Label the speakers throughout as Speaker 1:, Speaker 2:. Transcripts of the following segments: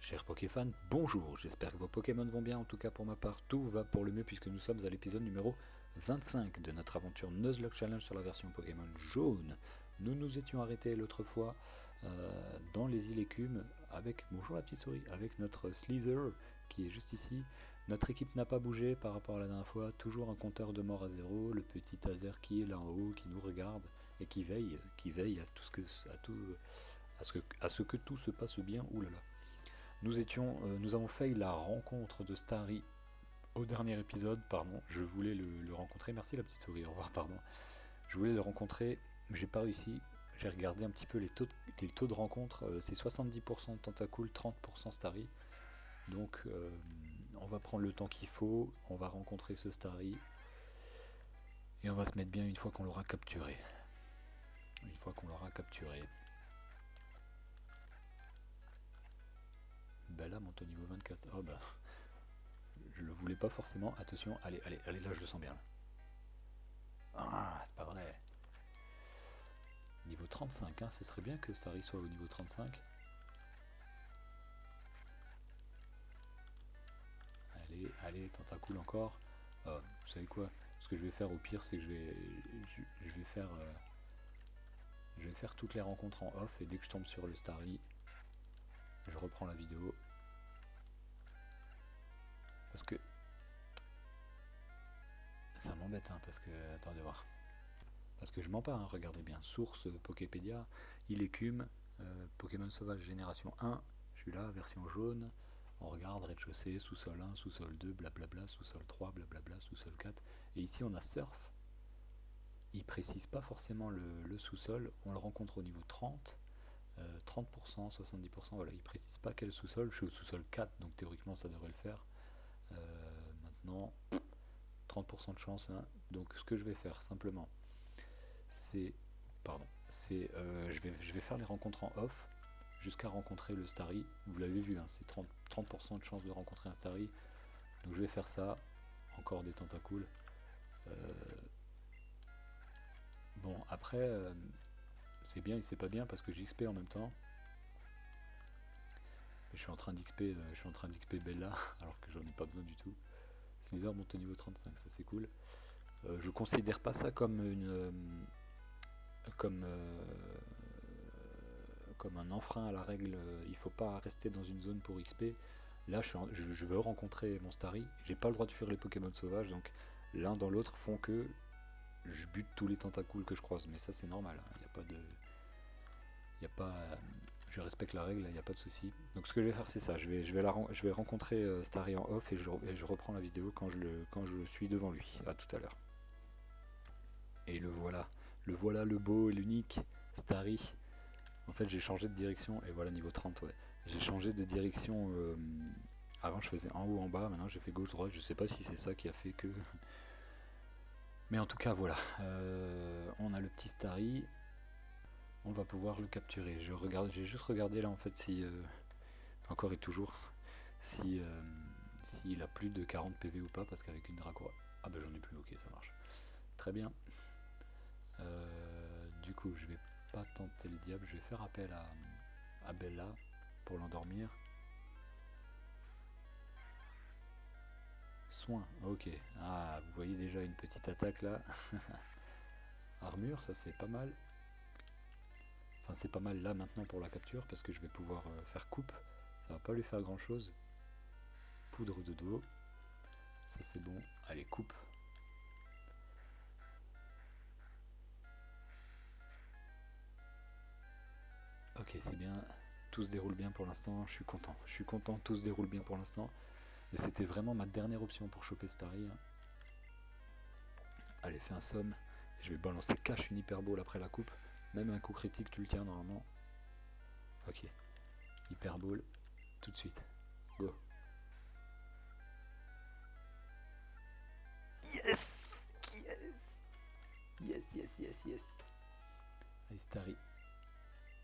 Speaker 1: Chers Pokéfans, bonjour, j'espère que vos Pokémon vont bien, en tout cas pour ma part tout va pour le mieux puisque nous sommes à l'épisode numéro 25 de notre aventure Nuzlocke Challenge sur la version Pokémon jaune. Nous nous étions arrêtés l'autre fois dans les îles Écumes avec, bonjour la petite souris, avec notre Slither qui est juste ici. Notre équipe n'a pas bougé par rapport à la dernière fois, toujours un compteur de mort à zéro, le petit Azer qui est là en haut, qui nous regarde et qui veille à tout ce que, à ce que tout se passe bien, oulala. Nous avons fait la rencontre de Starry au dernier épisode, pardon, je voulais le rencontrer, merci la petite souris, au revoir, pardon. Je voulais le rencontrer, mais j'ai pas réussi. J'ai regardé un petit peu les taux de rencontre, c'est 70% Tentacool, 30% Starry. Donc on va prendre le temps qu'il faut, on va rencontrer ce Starry, et on va se mettre bien une fois qu'on l'aura capturé. Une fois qu'on l'aura capturé. Ben là, monte au niveau 24. Oh bah, je le voulais pas forcément. Attention, allez, allez, allez, là je le sens bien. Là. Ah, c'est pas vrai. Niveau 35, hein, ce serait bien que Starry soit au niveau 35. Allez, allez, Tentacool encore. Vous savez quoi? Ce que je vais faire au pire, c'est que je vais faire toutes les rencontres en off et dès que je tombe sur le Starry, je reprends la vidéo. Parce que ça m'embête, hein, parce que, attendez voir. Parce que je mens pas, hein, regardez bien. Source Poképédia, il écume, Pokémon sauvage génération 1, je suis là, version jaune. On regarde rez-de-chaussée, sous-sol 1, sous-sol 2, blablabla, sous-sol 3, blablabla, sous-sol 4. Et ici on a surf. Il précise pas forcément le sous-sol, on le rencontre au niveau 30, 30%, 70%, voilà, il précise pas quel sous-sol, je suis au sous-sol 4, donc théoriquement ça devrait le faire. Maintenant, 30% de chance, hein. Donc ce que je vais faire simplement, c'est, pardon, c'est, je vais faire les rencontres en off, jusqu'à rencontrer le Starry, vous l'avez vu, hein, c'est 30% de chance de rencontrer un Starry, donc je vais faire ça, encore des tentacoules. Bon, après, c'est bien et c'est pas bien parce que j'XP en même temps. Je suis en train d'XP Bella, alors que j'en ai pas besoin du tout. Slither monte au niveau 35, ça c'est cool. Je considère pas ça comme comme, comme un enfreint à la règle. Il faut pas rester dans une zone pour XP. Là, je veux rencontrer mon Starry. J'ai pas le droit de fuir les Pokémon sauvages, donc l'un dans l'autre font que je bute tous les tentacoules que je croise. Mais ça, c'est normal. Il n'y a pas de, y a pas, je respecte la règle, il n'y a pas de souci. Donc ce que je vais faire, c'est ça. Je vais rencontrer Starry en off et je reprends la vidéo quand je suis devant lui. À tout à l'heure. Et le voilà. Le voilà, le beau et l'unique Starry. En fait, j'ai changé de direction. Et voilà, niveau 30, ouais. J'ai changé de direction. Avant, je faisais en haut, en bas. Maintenant, j'ai fait gauche-droite. Je sais pas si c'est ça qui a fait que. Mais en tout cas, voilà. On a le petit Starry. On va pouvoir le capturer. J'ai juste regardé là en fait si encore et toujours si s'il a plus de 40 PV ou pas parce qu'avec une Draco. Ah bah j'en ai plus, ok ça marche. Très bien. Du coup je vais pas tenter le diable, je vais faire appel à Bella pour l'endormir. Soin, ok. Ah vous voyez déjà une petite attaque là. Armure, ça c'est pas mal. Enfin c'est pas mal là maintenant pour la capture parce que je vais pouvoir faire coupe. Ça va pas lui faire grand chose. Poudre de dos. Ça c'est bon. Allez, coupe. Ok, c'est bien. Tout se déroule bien pour l'instant. Je suis content. Je suis content. Tout se déroule bien pour l'instant. Et c'était vraiment ma dernière option pour choper Starry. Allez, fais un somme. Je vais balancer cache une hyperbole après la coupe. Même un coup critique, tu le tiens normalement. Ok. Hyperbole. Tout de suite. Go. Yes. Yes. Yes, yes, yes, yes. Allez, Starry.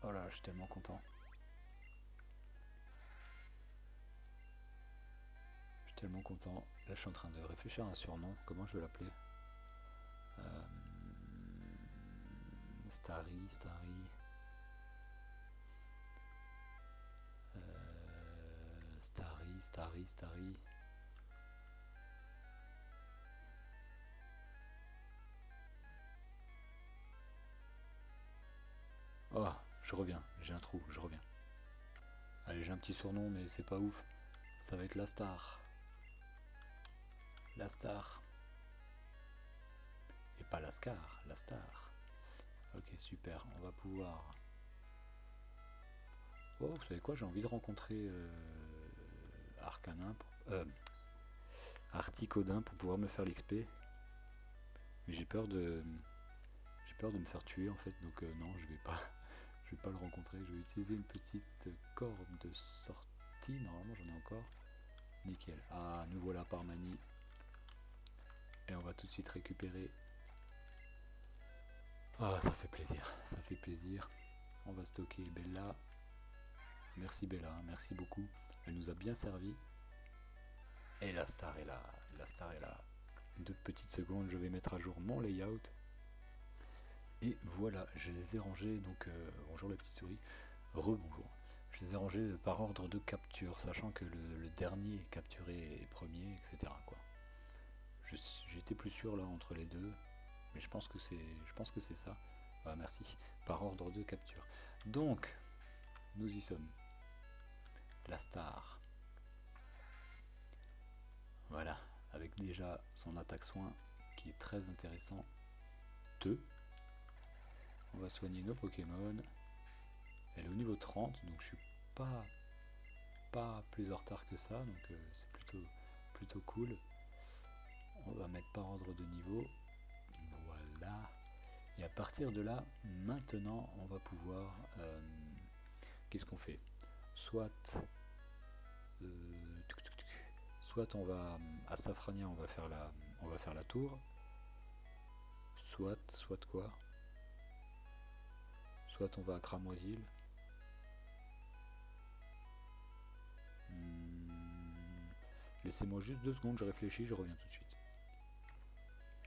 Speaker 1: Oh là, je suis tellement content. Je suis tellement content. Là, je suis en train de réfléchir à un surnom. Comment je vais l'appeler? Starry, Starry. Starry. Oh, je reviens, j'ai un trou, je reviens. Allez, j'ai un petit surnom, mais c'est pas ouf. Ça va être la star. La star. Et pas la scar, la star. Ok, super, on va pouvoir... Oh, vous savez quoi, j'ai envie de rencontrer Arcanin, Articodin pour pouvoir me faire l'XP. Mais j'ai peur de me faire tuer en fait, donc non, je vais pas le rencontrer. Je vais utiliser une petite corde de sortie. Normalement, j'en ai encore. Nickel. Ah, nous voilà par manie. Et on va tout de suite récupérer. Ah, ça fait plaisir, ça fait plaisir. On va stocker Bella. Merci Bella, merci beaucoup. Elle nous a bien servi. Et la star est là, la star est là. 2 petites secondes, je vais mettre à jour mon layout. Et voilà, je les ai rangés, donc bonjour la petite souris, rebonjour. Je les ai rangés par ordre de capture, sachant que le dernier capturé est premier, etc. quoi. J'étais plus sûr là entre les deux, mais je pense que c'est ça. Ah, merci. Par ordre de capture. Donc, nous y sommes. La star. Voilà, avec déjà son attaque soin qui est très intéressant. 2. On va soigner nos Pokémon. Elle est au niveau 30, donc je suis pas plus en retard que ça, donc c'est plutôt cool. On va mettre par ordre de niveau. Voilà. Et à partir de là, maintenant, on va pouvoir... qu'est-ce qu'on fait? Soit... soit on va... À Safrania, on va faire la tour. Soit quoi? Soit on va à Cramoisil. Laissez-moi juste 2 secondes, je réfléchis, je reviens tout de suite.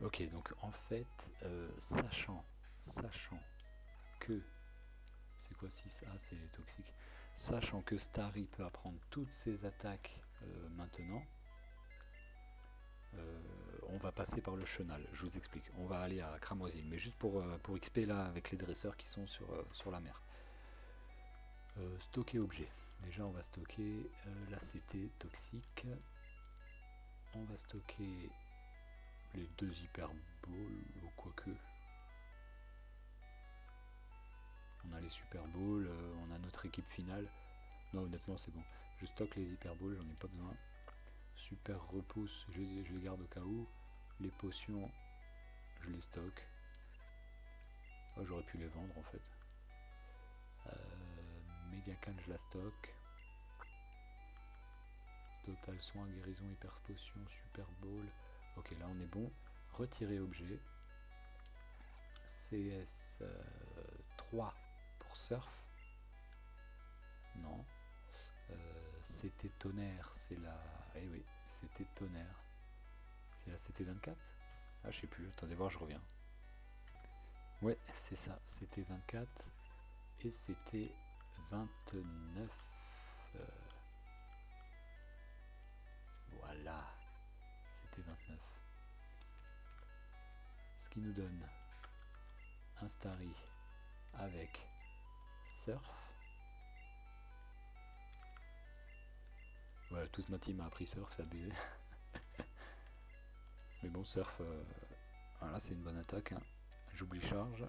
Speaker 1: Ok, donc en fait, sachant que... C'est quoi 6? Ah, c'est toxique. Sachant que Starry peut apprendre toutes ses attaques maintenant, on va passer par le chenal. Je vous explique. On va aller à Cramoisil, mais juste pour XP là, avec les dresseurs qui sont sur la mer. Stocker objet. Déjà, on va stocker la CT toxique. On va stocker les 2 hyper balls, ou quoique. On a les super balls, on a notre équipe finale. Non, honnêtement, c'est bon. Je stocke les hyper balls, j'en ai pas besoin. Super repousse, je les garde au cas où. Les potions, je les stocke. Oh, j'aurais pu les vendre en fait. Méga canne, je la stocke. Total soin, guérison, hyper potion, super ball. Ok, là on est bon. Retirer objet. CS 3 pour surf. Non. C'était tonnerre, c'est la... Eh oui, c'était tonnerre. C'est la CT24. Ah, je sais plus, attendez voir, je reviens. Ouais, c'est ça, c'était 24 et c'était 29. Voilà, c'était 29. Ce qui nous donne un Starry avec Surf. Ouais, toute ma team a appris Surf, c'est abusé. Mais bon, Surf, voilà, c'est une bonne attaque. Hein. J'oublie charge.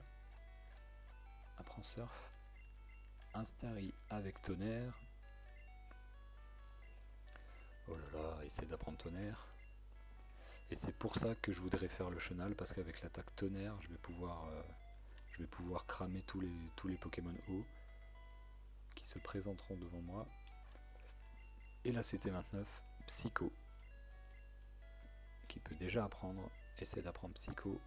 Speaker 1: Apprends Surf. Un Starry avec Tonnerre. Oh là là, essaie d'apprendre Tonnerre. Et c'est pour ça que je voudrais faire le chenal, parce qu'avec l'attaque Tonnerre, je vais pouvoir cramer tous les Pokémon eau qui se présenteront devant moi. Et là, c'était 29, Psycho, qui peut déjà apprendre. Essaie d'apprendre Psycho.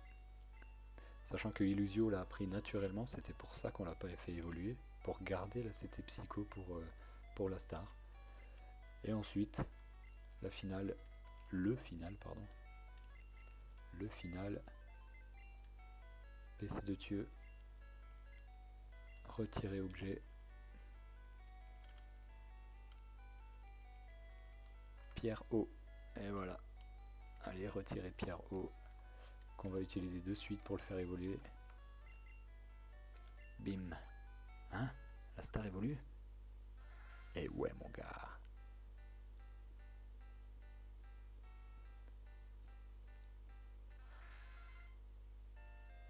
Speaker 1: Sachant que Illusio l'a appris naturellement, c'était pour ça qu'on l'a pas fait évoluer, pour garder la CT Psycho pour la star. Et ensuite, le final, PC de Thieu, retirer objet. pierre eau. Et voilà. Allez, retirer pierre eau. Qu'on va utiliser de suite pour le faire évoluer. Bim. Hein? La star évolue? Et ouais, mon gars.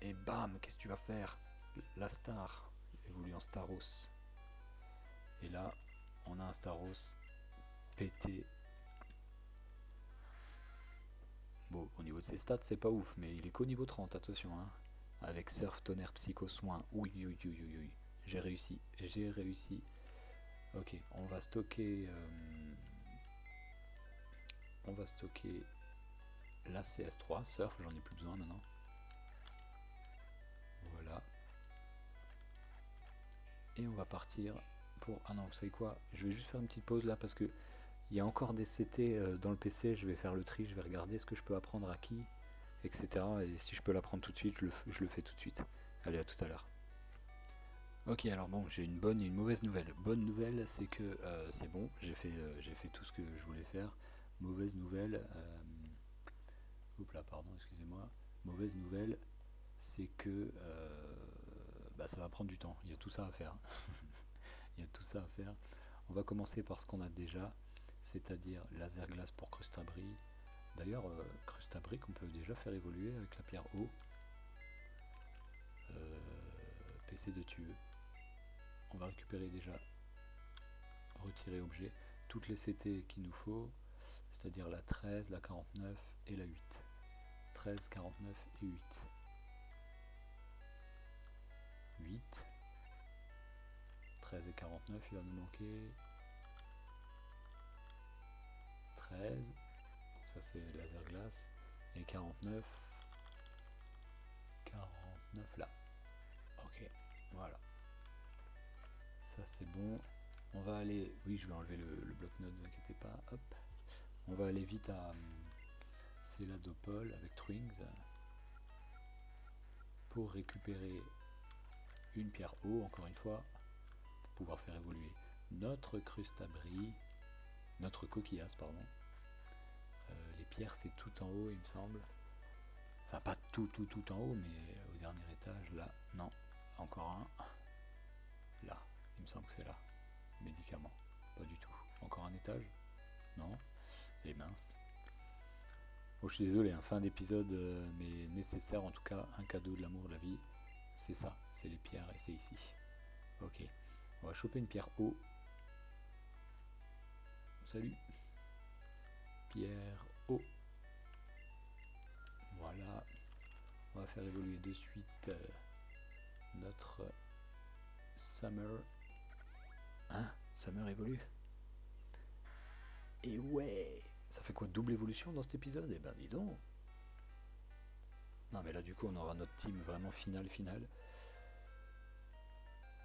Speaker 1: Et bam, qu'est-ce que tu vas faire? La star évolue en Staros. Et là, on a un Staros pété. Bon, au niveau de ses stats, c'est pas ouf, mais il est qu'au niveau 30, attention, hein. Avec Surf, Tonnerre, Psycho, Soin. Oui, oui, oui, oui, oui. J'ai réussi, j'ai réussi. Ok, on va stocker... on va stocker la CS3. Surf, j'en ai plus besoin maintenant. Voilà. Et on va partir pour... Ah non, vous savez quoi? Je vais juste faire une petite pause là parce que il y a encore des CT dans le PC. Je vais faire le tri, je vais regarder ce que je peux apprendre à qui, etc. Et si je peux l'apprendre tout de suite, je le fais tout de suite. Allez, à tout à l'heure. Ok, alors bon, j'ai une bonne et une mauvaise nouvelle. Bonne nouvelle, c'est que c'est bon, j'ai fait tout ce que je voulais faire. Mauvaise nouvelle, oups là, pardon, excusez-moi. Mauvaise nouvelle, c'est que bah, ça va prendre du temps. Il y a tout ça à faire. Il y a tout ça à faire. On va commencer par ce qu'on a déjà, c'est-à-dire laser glace pour Crustabri. D'ailleurs, Crustabri qu'on peut déjà faire évoluer avec la pierre eau. PC de tueux. On va récupérer déjà, retirer objet, toutes les CT qu'il nous faut, c'est-à-dire la 13, la 49 et la 8. 13, 49 et 8. 8. 13 et 49, il va nous manquer 13, ça c'est laser glace, et 49, 49 là. Ok, voilà. Ça c'est bon. On va aller, oui je vais enlever le bloc-notes, ne vous inquiétez pas, hop. On va aller vite à Céladopol avec Twings pour récupérer une pierre eau, encore une fois, pour pouvoir faire évoluer notre crustabri, notre coquillasse, pardon. Les pierres c'est tout en haut il me semble. Enfin pas tout en haut, mais au dernier étage, là, non, encore un. Là, il me semble que c'est là. Médicament, pas du tout. Encore un étage? Non, les minces. Bon, je suis désolé, hein, fin d'épisode, mais nécessaire en tout cas, un cadeau de l'amour de la vie. C'est ça, c'est les pierres et c'est ici. Ok, on va choper une pierre eau. Salut. Pierre eau. Voilà. On va faire évoluer de suite notre Summer. Hein? Summer évolue? Et ouais! Ça fait quoi, double évolution dans cet épisode? Eh ben dis donc! Non mais là du coup on aura notre team vraiment final.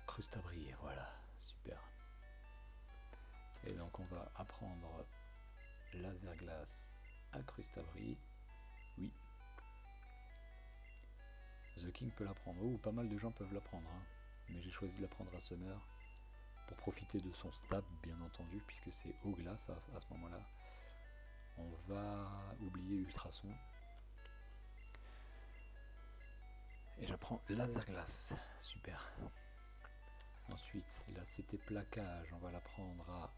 Speaker 1: Crustabri, voilà, super. Et donc on va apprendre laser glace à Crustabri. Oui. The King peut l'apprendre. Oh, pas mal de gens peuvent l'apprendre. Hein. Mais j'ai choisi de l'apprendre à Summer pour profiter de son stab, bien entendu, puisque c'est eau glace à ce moment-là. On va oublier ultrason. Et j'apprends laser glace. Super. Ensuite, là c'était plaquage. On va la prendre à...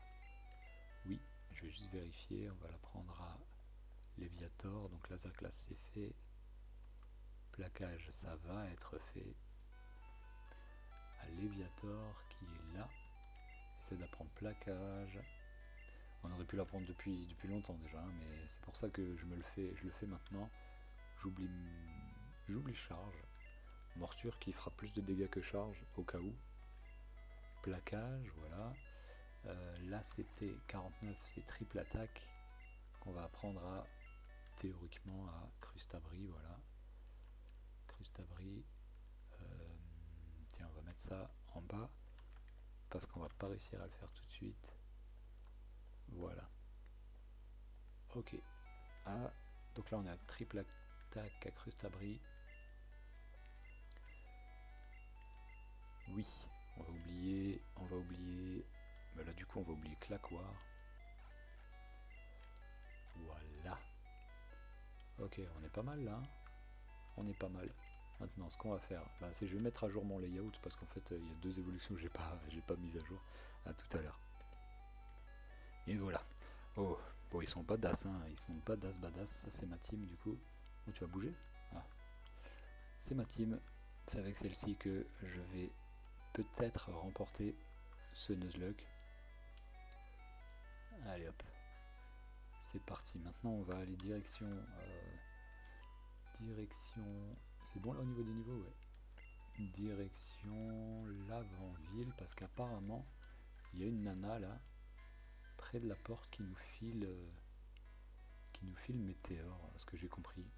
Speaker 1: Oui, je vais juste vérifier. On va la prendre à Léviator. Donc laser glace c'est fait. Plaquage ça va être fait. À Léviator qui est là. Essaie d'apprendre plaquage. On aurait pu l'apprendre depuis longtemps déjà, hein, mais c'est pour ça que je le fais maintenant. J'oublie charge. Morsure qui fera plus de dégâts que charge au cas où. Plaquage, voilà. Là c'était 49, c'est triple attaque qu'on va apprendre à théoriquement à Crustabri, voilà. Crustabri. Tiens, on va mettre ça en bas parce qu'on va pas réussir à le faire tout de suite. Voilà. Ok. Ah, donc là on a triple attaque à Crustabri. Oui, on va oublier. Bah là du coup on va oublier Claquoir. Ok, on est pas mal là. On est pas mal. Maintenant, ce qu'on va faire, bah, c'est je vais mettre à jour mon layout parce qu'en fait, il y a deux évolutions que j'ai pas mises à jour. À tout à l'heure. Et voilà. Oh, bon, ils sont badass, hein. Ils sont badass. Ça, c'est ma team du coup. Oh, tu vas bouger? Ah, c'est ma team. C'est avec celle-ci que je vais peut-être remporter ce Nuzlocke. Allez hop, c'est parti. Maintenant, on va aller direction. Direction. C'est bon là au niveau des niveaux, ouais. Direction l'avant-ville parce qu'apparemment il y a une nana là près de la porte qui nous file Météore, ce que j'ai compris.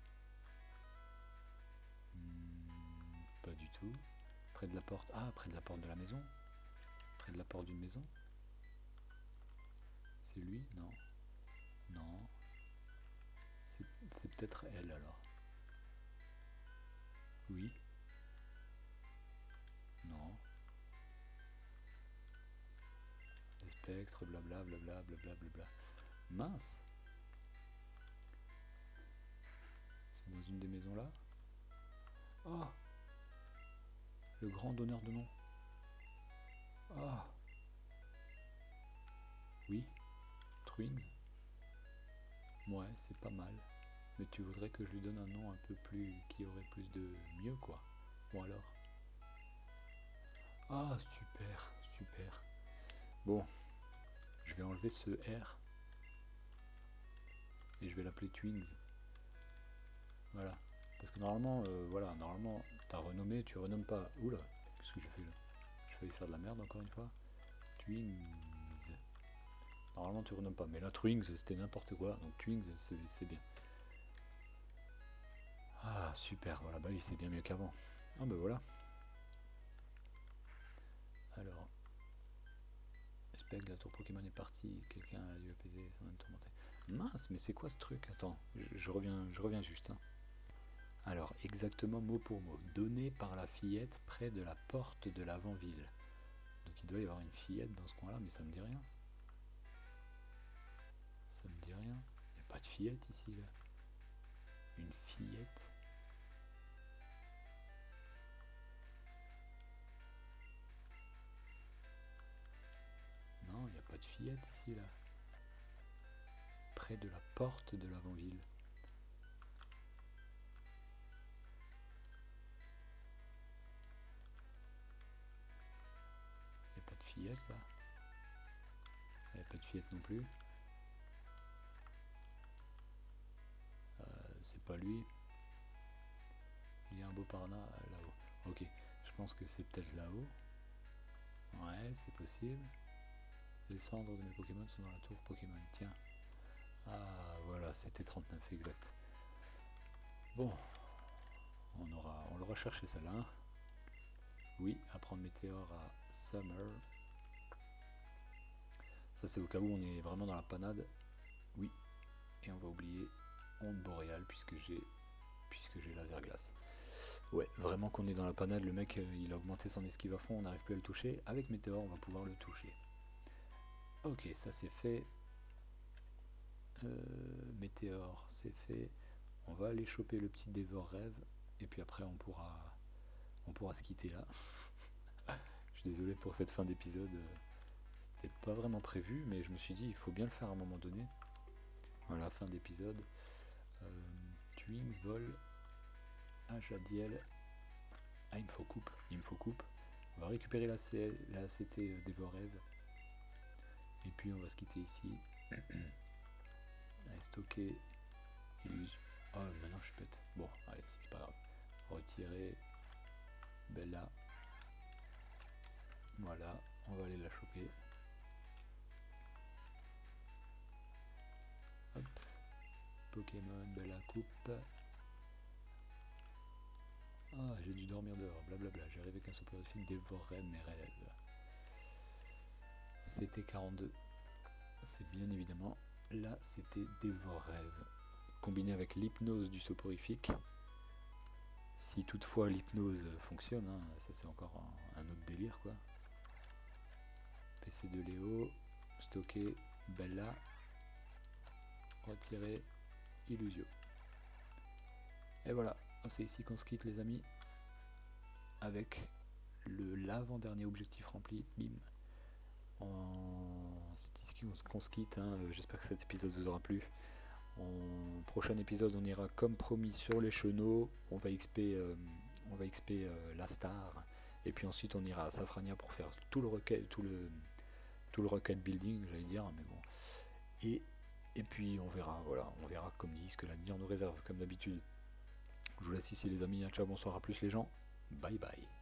Speaker 1: Pas du tout. Près de la porte. Ah, près de la porte de la maison. Près de la porte d'une maison. C'est lui? Non. Non. C'est peut-être elle alors. Oui. Non. Les spectres, blabla, blabla, blabla, blabla. Mince. C'est dans une des maisons là. Oh, le grand donneur de nom. Ah, oui. Twins. Ouais, c'est pas mal. Mais tu voudrais que je lui donne un nom un peu plus, qui aurait plus de mieux, quoi. Ou alors? Ah, super, super. Bon, je vais enlever ce R et je vais l'appeler Twins. Voilà. Parce que normalement, voilà, normalement, ta renommée, tu renommes pas. Oula, qu'est-ce que j'ai fait là? J'ai failli faire de la merde encore une fois. Twins. Normalement, tu renommes pas. Mais là, Twins, c'était n'importe quoi. Donc, Twins, c'est bien. Ah, super, voilà, bah oui, c'est bien mieux qu'avant. Ah, bah voilà. Alors, j'espère que la tour Pokémon est partie. Quelqu'un a dû apaiser son âme tourmentée. Mince, mais c'est quoi ce truc? Attends, je reviens juste, hein. Alors, exactement mot pour mot. Donné par la fillette près de la porte de l'avant-ville. Donc il doit y avoir une fillette dans ce coin-là, mais ça me dit rien. Ça me dit rien. Il n'y a pas de fillette ici, là. Une fillette. Non, il n'y a pas de fillette ici, là. Près de la porte de l'avant-ville. Il n'y a pas de fillette, là. Il n'y a pas de fillette non plus. C'est pas lui. Il y a un beau parana là-haut. Ok, je pense que c'est peut-être là-haut. Ouais, c'est possible. Les cendres de mes Pokémon sont dans la tour Pokémon. Tiens. Ah, voilà, c'était 39 exact. Bon, on l'aura cherché celle-là. Hein. Oui, apprendre Météore à Summer. Ça, c'est au cas où on est vraiment dans la panade. Oui, et on va oublier Onde Boréale puisque j'ai laser glace. Ouais, vraiment qu'on est dans la panade, le mec il a augmenté son esquive à fond, on n'arrive plus à le toucher. Avec Météore, on va pouvoir le toucher. Ok, ça c'est fait. Météore, c'est fait. On va aller choper le petit dévore rêve et puis après on pourra se quitter là. Je suis désolé pour cette fin d'épisode, c'était pas vraiment prévu, mais je me suis dit il faut bien le faire à un moment donné. Voilà, fin d'épisode. Twins, vol, Ajadiel. Ah, il me faut coupe, il me faut coupe. On va récupérer la CT dévore rêve. Et puis on va se quitter ici. Allez, stocker. Illusion. Oh, maintenant je pète. Bon, allez, c'est pas grave. Retirer. Bella. Voilà, on va aller la choper. Hop. Pokémon, Bella coupe. Ah, j'ai dû dormir dehors, blablabla. J'ai rêvé qu'un soporifique dévorerait mes rêves. C'était 42. C'est bien évidemment. Là, c'était dévore rêve. Combiné avec l'hypnose du soporifique. Si toutefois l'hypnose fonctionne, hein, ça c'est encore un autre délire quoi. PC de Léo, stocker, Bella, retirer, Illusio. Et voilà, c'est ici qu'on se quitte les amis, avec l'avant-dernier objectif rempli, bim. C'est ici qu'on se quitte, hein. J'espère que cet épisode vous aura plu. En prochain épisode, on ira comme promis sur les chenaux, on va XP la star, et puis ensuite on ira à Safrania pour faire tout le requête building, j'allais dire, mais bon. Et puis on verra, voilà, on verra comme dit ce que l'avenir nous réserve, comme d'habitude. Je vous laisse ici les amis, ciao, bonsoir, à plus les gens, bye bye.